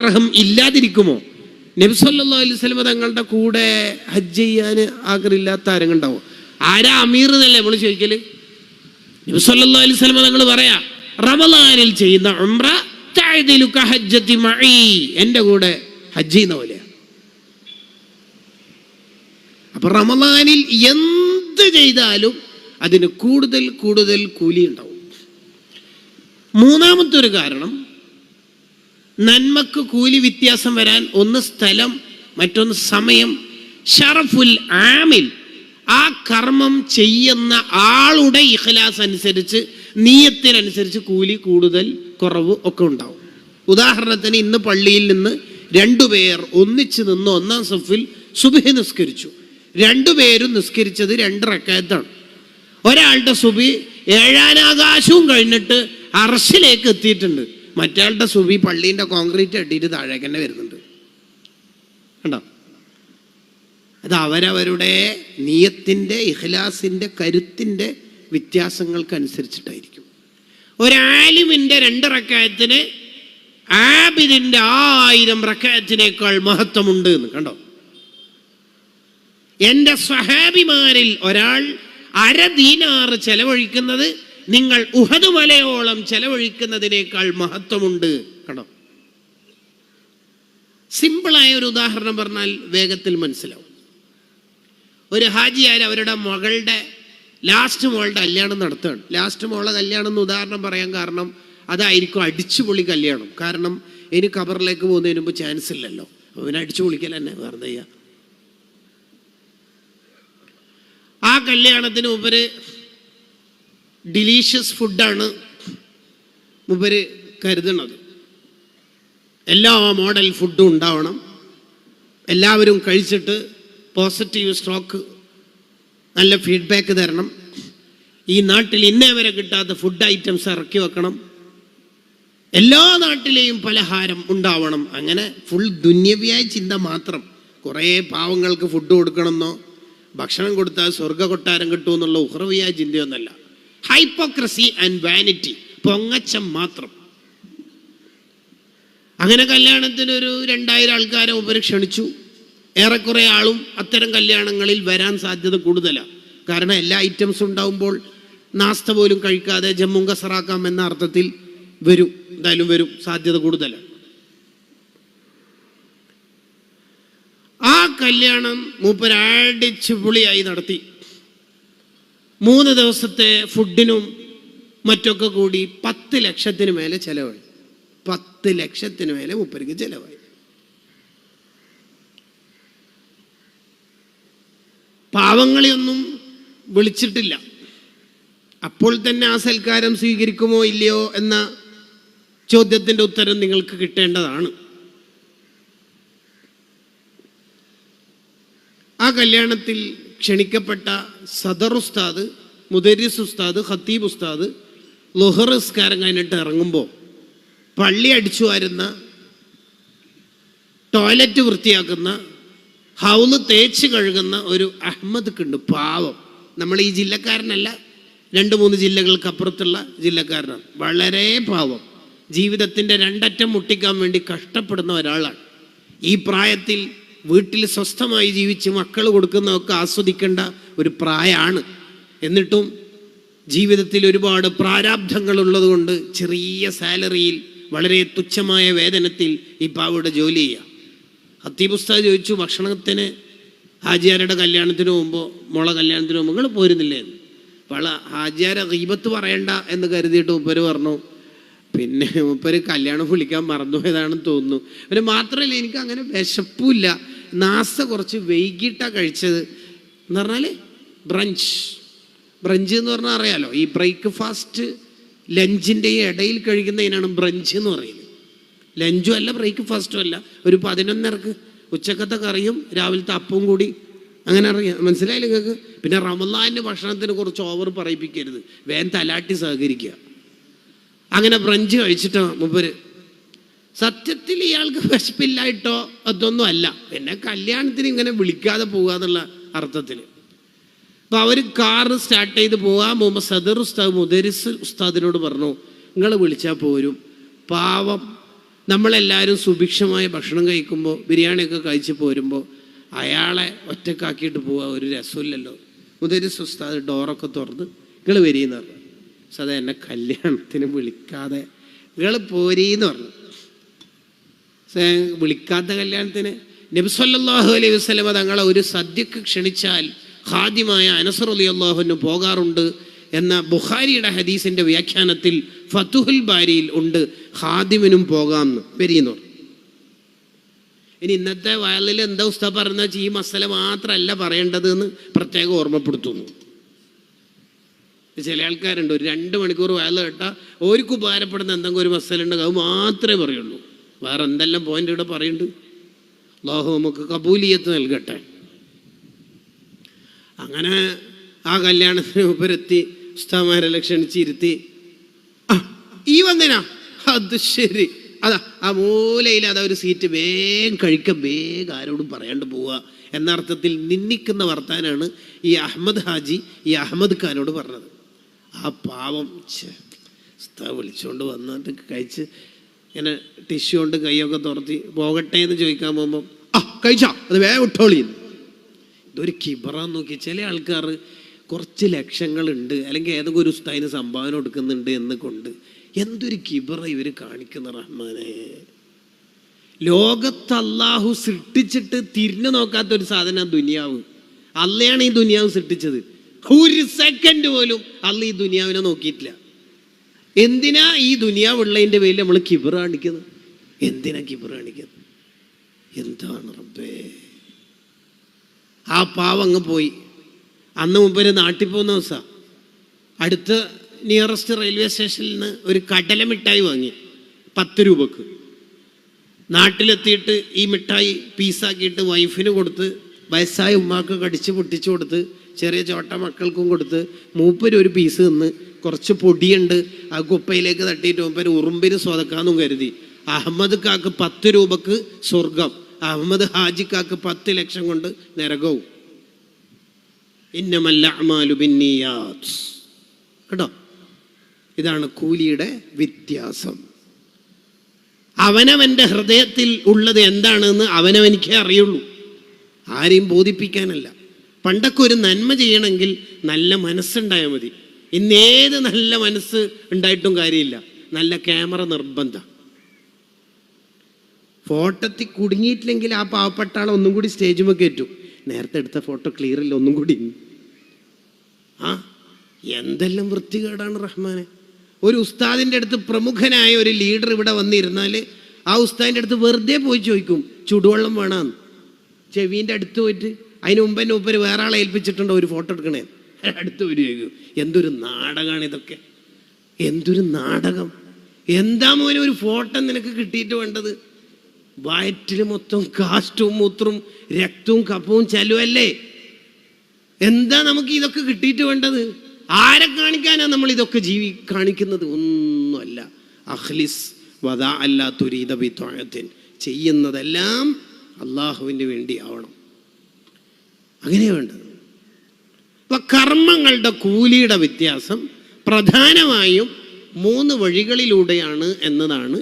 ആഗ്രഹം ഇല്ലാതിരിക്കുമോ? നബി സല്ലല്ലാഹു അലൈഹി വസല്ലം തങ്ങളുടെ കൂടെ ഹജ്ജ് ചെയ്യാൻ ആഗ്രഹമില്ലാത്ത ആരെങ്കിലും ഉണ്ടാവോ? ആരാ അമീർ എന്നല്ലേ നമ്മൾ ചോദിക്കല്? നബി സല്ലല്ലാഹു അലൈഹി വസല്ലം തങ്ങൾ പറയാ, റമളാനിൽ ചെയ്യുന്ന ഉംറ തഅദിലു കഹജ്ജതി മഈ, എൻ്റെ കൂടെ ഹജ്ജ് ചെയ്യുന്ന പോലെയാണ്. അപ്പൊ റമളാനിൽ എന്ത് ചെയ്താലും അതിന് കൂടുതൽ കൂടുതൽ കൂലി ഉണ്ടാവും. മൂന്നാമത്തെ ഒരു കാരണം, നന്മക്ക് കൂലി വ്യത്യാസം വരാൻ ഒന്ന് സ്ഥലം, മറ്റൊന്ന് സമയം. ഷറഫുൽ ആമിൽ, ആ കർമ്മം ചെയ്യുന്ന ആളുടെ ഇഖ്ലാസ് അനുസരിച്ച്, നിയത്തിനനുസരിച്ച് കൂലി കൂടുതൽ കുറവ് ഒക്കെ ഉണ്ടാവും. ഉദാഹരണത്തിന്, ഇന്ന് പള്ളിയിൽ നിന്ന് രണ്ടുപേർ ഒന്നിച്ച് നിന്ന് ഒന്നാം സഫിൽ സുബ്ഹി നിസ്കരിച്ചു. രണ്ടുപേരും നിസ്കരിച്ചത് 2 റക്അത്താണ്. ഒരാളുടെ സുബ്ഹി 7 ആകാശവും കഴിഞ്ഞിട്ട് അർശിലേക്ക് എത്തിയിട്ടുണ്ട്, മറ്റയാളുടെ സുബി പള്ളീൻ്റെ കോൺക്രീറ്റ് കെട്ടിയിട്ട് താഴേക്ക് തന്നെ വരുന്നുണ്ട്. കണ്ടോ? അത് അവരവരുടെ നിയത്തിൻ്റെ, ഇഖ്ലാസിൻ്റെ, കരുത്തിൻ്റെ വ്യത്യാസങ്ങൾക്കനുസരിച്ചിട്ടായിരിക്കും. ഒരാലിമിൻ്റെ 2 റക്അത്തിന് ആബിദിൻ്റെ 1000 റക്അത്തിനേക്കാൾ മഹത്വമുണ്ട് എന്ന്. കണ്ടോ? എൻ്റെ സ്വഹാബിമാരിൽ ഒരാൾ 1/2 ദീനാർ ചെലവഴിക്കുന്നത് നിങ്ങൾ ഉഹദ് മലയോളം ചെലവഴിക്കുന്നതിനേക്കാൾ മഹത്വമുണ്ട്. കണ്ടോ? സിമ്പിളായ ഒരു ഉദാഹരണം പറഞ്ഞാൽ വേഗത്തിൽ മനസ്സിലാവും. ഒരു ഹാജിയാർ അവരുടെ മകളുടെ ലാസ്റ്റ് മോളുടെ കല്യാണം നടത്തുകയാണ്. ലാസ്റ്റ് മോളെ കല്യാണം എന്ന് ഉദാഹരണം പറയാൻ കാരണം അതായിരിക്കും അടിച്ചുപൊളി കല്യാണം. കാരണം ഇനി ഖബറിലേക്ക് പോകുന്നതിന് മുമ്പ് ചാൻസ് ഇല്ലല്ലോ, അവന് അടിച്ചു പൊളിക്കൽ തന്നെ, വെറുതെ ചെയ്യുക. ആ കല്യാണത്തിന് മുമ്പ് ഡിലീഷ്യസ് ഫുഡാണ് മുമ്പര് കരുതുന്നത്. എല്ലാ മോഡൽ ഫുഡും ഉണ്ടാവണം, എല്ലാവരും കഴിച്ചിട്ട് പോസിറ്റീവ് സ്ട്രോക്ക്, നല്ല ഫീഡ്ബാക്ക് തരണം. ഈ നാട്ടിൽ ഇന്നേ വരെ കിട്ടാത്ത ഫുഡ് ഐറ്റംസ് ഇറക്കി വെക്കണം, എല്ലാ നാട്ടിലെയും പലഹാരം ഉണ്ടാവണം. അങ്ങനെ ഫുൾ ദുന്യവിയായ ചിന്ത മാത്രം. കുറേ പാവങ്ങൾക്ക് ഫുഡ് കൊടുക്കണമെന്നോ, ഭക്ഷണം കൊടുത്താൽ സ്വർഗ കൊട്ടാരം കിട്ടുമെന്നുള്ള ഉഹ്റവിയായ ചിന്തയൊന്നല്ല. ഹൈപ്പോക്രസി ആൻഡ് വാനിറ്റി, പൊങ്ങച്ചം മാത്രം. അങ്ങനെ കല്യാണത്തിന് ഒരു 2000 ആൾക്കാരെ ഉപരി ക്ഷണിച്ചു. ഏറെക്കുറെ ആളും അത്തരം കല്യാണങ്ങളിൽ വരാൻ സാധ്യത കൂടുതലാണ്. കാരണം എല്ലാ ഐറ്റംസും ഉണ്ടാവുമ്പോൾ നാസ്ത പോലും കഴിക്കാതെ ജമ്മും കസറാക്കാം എന്ന അർത്ഥത്തിൽ വരും, എന്തായാലും വരും, സാധ്യത കൂടുതലാണ്. ആ കല്യാണം മൂപ്പര് അടിച്ചു പൊളിയായി നടത്തി. 3 ദിവസത്തെ ഫുഡിനും മറ്റൊക്കെ കൂടി 10 ലക്ഷത്തിന് മേലെ ചെലവായി. 10 ലക്ഷത്തിന് മേലെ മൂപ്പർക്ക് ചെലവായി. പാവങ്ങളെയൊന്നും വിളിച്ചിട്ടില്ല. അപ്പോൾ തന്നെ ആ സൽക്കാരം സ്വീകരിക്കുമോ ഇല്ലയോ എന്ന ചോദ്യത്തിൻ്റെ ഉത്തരം നിങ്ങൾക്ക് കിട്ടേണ്ടതാണ്. ആ കല്യാണത്തിൽ ക്ഷണിക്കപ്പെട്ട സദർ ഉസ്താദ്, മുദരിസ് ഉസ്താദ്, ഖത്തീബ് ഉസ്താദ് ളുഹർ നിസ്കാരം കഴിഞ്ഞിട്ട് ഇറങ്ങുമ്പോൾ പള്ളി അടിച്ചു വാരുന്ന, ടോയ്ലറ്റ് വൃത്തിയാക്കുന്ന, ഹൗല് തേച്ച് കഴുകുന്ന ഒരു അഹമ്മദ് ഉണ്ട്. പാവം, നമ്മൾ ഈ ജില്ലക്കാരനല്ല, 2-3 ജില്ലകൾക്കപ്പുറത്തുള്ള ജില്ലക്കാരനാണ്. വളരെ പാവം, ജീവിതത്തിൻ്റെ 2 അറ്റം മുട്ടിക്കാൻ വേണ്ടി കഷ്ടപ്പെടുന്ന ഒരാളാണ്. ഈ പ്രായത്തിൽ വീട്ടിൽ സ്വസ്ഥമായി ജീവിച്ച് മക്കൾ കൊടുക്കുന്നതൊക്കെ ആസ്വദിക്കേണ്ട ഒരു പ്രായമാണ്. എന്നിട്ടും ജീവിതത്തിൽ ഒരുപാട് പ്രാരാബ്ധങ്ങളുള്ളത് കൊണ്ട് ചെറിയ സാലറിയിൽ, വളരെ തുച്ഛമായ വേതനത്തിൽ ഈ പാവയുടെ ജോലി ചെയ്യുക. ഖത്തീബ് ഉസ്താദ് ചോദിച്ചു, ഭക്ഷണത്തിന് ഹാജിയാരുടെ കല്യാണത്തിന് പോകുമ്പോൾ, മോളെ കല്യാണത്തിന് പോകുമ്പോൾ നിങ്ങൾ പോരുന്നില്ലേ എന്ന്. ഹാജിയാരെ ഗീബത്ത് പറയണ്ട എന്ന് കരുതിയിട്ട് മൂപ്പര് പറഞ്ഞു, പിന്നെ മൂപ്പര് കല്യാണം വിളിക്കാൻ മറന്നുപോയതാണെന്ന് തോന്നുന്നു. പിന്നെ മാത്രമല്ല, എനിക്ക് അങ്ങനെ വിശപ്പില്ല, നാസ്ത കുറച്ച് വൈകിട്ടാണ് കഴിച്ചത് എന്ന് പറഞ്ഞാൽ ബ്രഞ്ച് എന്ന് പറഞ്ഞാൽ അറിയാലോ, ഈ ബ്രേക്ക്ഫാസ്റ്റ് ലഞ്ചിൻ്റെ ഇടയിൽ കഴിക്കുന്നതിനാണ് ബ്രഞ്ച് എന്ന് പറയുന്നത്. ലഞ്ചും അല്ല ബ്രേക്ക്ഫാസ്റ്റും അല്ല. ഒരു 11:30 ഉച്ചക്കത്തെ കറിയും രാവിലത്തെ അപ്പവും കൂടി, അങ്ങനെ അറിയാം. മനസ്സിലായില്ല നിങ്ങൾക്ക്? പിന്നെ റമളാനിൻ്റെ ഭക്ഷണത്തിന് കുറച്ച് ഓവർ പറയിപ്പിക്കരുത്, വേഗം തലാട്ടി സഹകരിക്കുക. അങ്ങനെ ബ്രഞ്ച് കഴിച്ചിട്ടാണ് മൂപ്പര്. സത്യത്തിൽ ഇയാൾക്ക് വിശപ്പില്ലായിട്ടോ അതൊന്നും അല്ല, പിന്നെ കല്യാണത്തിന് ഇങ്ങനെ വിളിക്കാതെ പോകുക എന്നുള്ള അർത്ഥത്തിൽ. അപ്പോൾ അവർ കാറ് സ്റ്റാർട്ട് ചെയ്ത് പോകുമ്പോൾ സദർ ഉസ്താദ് മുദരിസ് ഉസ്താദിനോട് പറഞ്ഞു, നിങ്ങൾ വിളിച്ചാൽ പോരും, പാവം നമ്മളെല്ലാവരും സുഭിക്ഷമായ ഭക്ഷണം കഴിക്കുമ്പോൾ ബിരിയാണിയൊക്കെ കഴിച്ച് പോരുമ്പോൾ അയാളെ ഒറ്റക്കാക്കിയിട്ട് പോവുക ഒരു രസമില്ലല്ലോ. മുദരിസ് ഉസ്താദ് ഡോറൊക്കെ തുറന്ന് നിങ്ങൾ വരീന്ന് പറഞ്ഞു. സദാ എന്നെ കല്യാണത്തിന് വിളിക്കാതെ നിങ്ങൾ പോരീന്ന് പറഞ്ഞു. വിളിക്കാത്ത കല്യാണത്തിന് നബി സല്ലല്ലാഹു അലൈഹി വസല്ലം തങ്ങളെ ഒരു സദ്യക്ക് ക്ഷണിച്ചാൽ ഖാദിമായ അനസ് റളിയല്ലാഹു അൻഹു പോകാറുണ്ട് എന്ന ബുഖാരിയുടെ ഹദീസിന്റെ വ്യാഖ്യാനത്തിൽ ഫതുഹുൽ ബാരിയിൽ ഉണ്ട് ഖാദിമിനും പോകാമെന്ന് വരീന്ന് പറഞ്ഞു. ഇനി ഇന്നത്തെ വയലിൽ എന്താ ഉസ്താദ് പറഞ്ഞ ഈ മസല മാത്രമല്ല പറയേണ്ടത് എന്ന് പ്രത്യേകം ഓർമ്മപ്പെടുത്തുന്നു. ചില ആൾക്കാരുണ്ട് ഒരു 2 മണിക്കൂർ വയൽ കേട്ടാൽ ഓർക്ക് ഉപകാരപ്പെടുന്ന എന്തെങ്കിലും ഒരു മസല ഉണ്ടെങ്കിൽ അത് മാത്രമേ പറയുള്ളൂ. വേറെ എന്തെല്ലാം പോയിന്റ് ഇവിടെ പറയുന്നുണ്ട്. അല്ലാഹു നമുക്ക് കബൂലിയത്ത് നൽകട്ടെ. അങ്ങനെ ആ കല്യാണത്തിന് ഉപരെത്തി ഉസ്താദ്മാരെല്ലാം ക്ഷണിച്ചിരുത്തി. ഈ വന്നിനാ അത് ശരി, അതാ ആ മൂലയിൽ അതാ ഒരു സീറ്റ് വേഗം കഴിക്കാൻ വേഗം ആരോടും പറയാണ്ട് പോവുക എന്ന അർത്ഥത്തിൽ നിന്ദിക്കുന്ന വർത്താനാണ് ഈ അഹമ്മദ് ഹാജി ഈ അഹമ്മദ് ഖാനോട് പറഞ്ഞത്. ആ പാവം വിളിച്ചുകൊണ്ട് വന്നിട്ട് കഴിച്ച് ഇങ്ങനെ ടിഷ്യൂ കൊണ്ട് കൈയൊക്കെ തുറത്തി പോകട്ടെ എന്ന് ചോദിക്കാൻ പോകുമ്പം കഴിച്ചാ അത് വേഗം ഇട്ടോളി. ഇതൊരു കിബറാന്ന് നോക്കി. ചില ആൾക്കാർ കുറച്ച് ലക്ഷങ്ങളുണ്ട് അല്ലെങ്കിൽ ഏതെങ്കിലും ഒരു ഉസ്താദിന് സംഭാവന കൊടുക്കുന്നുണ്ട് എന്ന് കൊണ്ട് എന്തൊരു കിബറ ഇവർ കാണിക്കുന്ന റഹ്മാനെ. ലോകത്ത് അള്ളാഹു സൃഷ്ടിച്ചിട്ട് തിരിഞ്ഞു നോക്കാത്തൊരു സാധനം ദുനിയാവ്. അള്ളയാണ് ഈ ദുനിയാവ് സൃഷ്ടിച്ചത്. ഒരു സെക്കൻഡ് പോലും അള്ള ഈ ദുനിയാവിനെ നോക്കിയിട്ടില്ല. എന്തിനാ ഈ ദുനിയാവ് ഉള്ളതിൻ്റെ പേരിൽ നമ്മൾ കിബർ കാണിക്കുന്നത്? എന്തിനാ കിബർ കാണിക്കുന്നത്? എന്താണ് റബ്ബേ. ആ പാവം അങ്ങ് പോയി. അന്ന് മുമ്പ് നാട്ടിൽ പോകുന്ന ദിവസം അടുത്ത നിയറസ്റ്റ് റെയിൽവേ സ്റ്റേഷനിൽ നിന്ന് ഒരു കടല മിഠായി വാങ്ങി 10 രൂപക്ക്. നാട്ടിലെത്തിയിട്ട് ഈ മിഠായി പീസാക്കിയിട്ട് വൈഫിന് കൊടുത്ത് വയസ്സായ ഉമ്മാക്ക് കടിച്ച് പൊട്ടിച്ചു കൊടുത്ത് ചെറിയ ചോട്ട മക്കൾക്കും കൊടുത്ത് മൂപ്പര് ഒരു പീസ് നിന്ന് കുറച്ച് പൊടിയുണ്ട് ആ കുപ്പയിലേക്ക് തട്ടിയിട്ട് മൂപ്പര് ഉറുമ്പിന് സ്വതക്കാന്നും കരുതി. അഹമ്മദ് കാക്ക് 10 രൂപക്ക് സ്വർഗം, അഹമ്മദ് ഹാജിക്കാക്ക് 10 ലക്ഷം കൊണ്ട് നരകവും. ഇന്നമൽ അഅ്മാലു ബിന്നിയാത്ത്. കേട്ടോ, ഇതാണ് കൂലിയുടെ വ്യത്യാസം. അവനവൻ്റെ ഹൃദയത്തിൽ ഉള്ളത് എന്താണെന്ന് അവനവനിക്കേ അറിയുള്ളൂ, ആരെയും ബോധിപ്പിക്കാനല്ല. പണ്ടൊക്കെ ഒരു നന്മ ചെയ്യണമെങ്കിൽ നല്ല മനസ്സുണ്ടായാൽ മതി. ഇന്നേത് നല്ല മനസ്സ് ഉണ്ടായിട്ടും കാര്യമില്ല, നല്ല ക്യാമറ നിർബന്ധം. ഫോട്ടോത്തിൽ കുടുങ്ങിയിട്ടില്ലെങ്കിൽ ആ പാവപ്പെട്ട ആളെ ഒന്നും കൂടി സ്റ്റേജുമൊക്കെ കയറ്റും. നേരത്തെ എടുത്ത ഫോട്ടോ ക്ലിയർ ഇല്ല, ഒന്നും കൂടി. എന്തെല്ലാം വൃത്തികേടാണ് റഹ്മാനെ. ഒരു ഉസ്താദിൻ്റെ അടുത്ത് പ്രമുഖനായ ഒരു ലീഡർ ഇവിടെ വന്നിരുന്നാൽ ആ ഉസ്താദിൻ്റെ അടുത്ത് വെറുതെ പോയി ചോദിക്കും ചുടുവെള്ളം വേണമെന്ന്. ചെവീൻ്റെ അടുത്ത് പോയിട്ട് അതിന് മുമ്പ് തന്നെ ഉപ്പര് വേറെ ആളെ ഏൽപ്പിച്ചിട്ടുണ്ടോ ഒരു ഫോട്ടോ എടുക്കണേ, അടുത്ത് വരികയും. എന്തൊരു നാടകമാണ് ഇതൊക്കെ, എന്തൊരു നാടകം. എന്താ മോനെ ഒരു ഫോട്ടോ നിനക്ക് കിട്ടിയിട്ട് വേണ്ടത്? വയറ്റിൽ മൊത്തം കാസ്റ്റും മൂത്രവും രക്തവും കപ്പവും ചലുവല്ലേ. എന്താ നമുക്ക് ഇതൊക്കെ കിട്ടിയിട്ട് വേണ്ടത്? ആരെ കാണിക്കാനാ നമ്മൾ ഇതൊക്കെ കാണിക്കുന്നത്? ഒന്നുമല്ല. അഖ്ലിസ് വദാ അല്ലാ തുരീദ ബിത്വഅത്തിൻ. ചെയ്യുന്നതെല്ലാം അള്ളാഹുവിന് വേണ്ടി ആവണം, അങ്ങനെ വേണ്ടത്. അപ്പൊ കർമ്മങ്ങളുടെ കൂലിയുടെ വ്യത്യാസം പ്രധാനമായും 3 വഴികളിലൂടെയാണ് എന്നതാണ്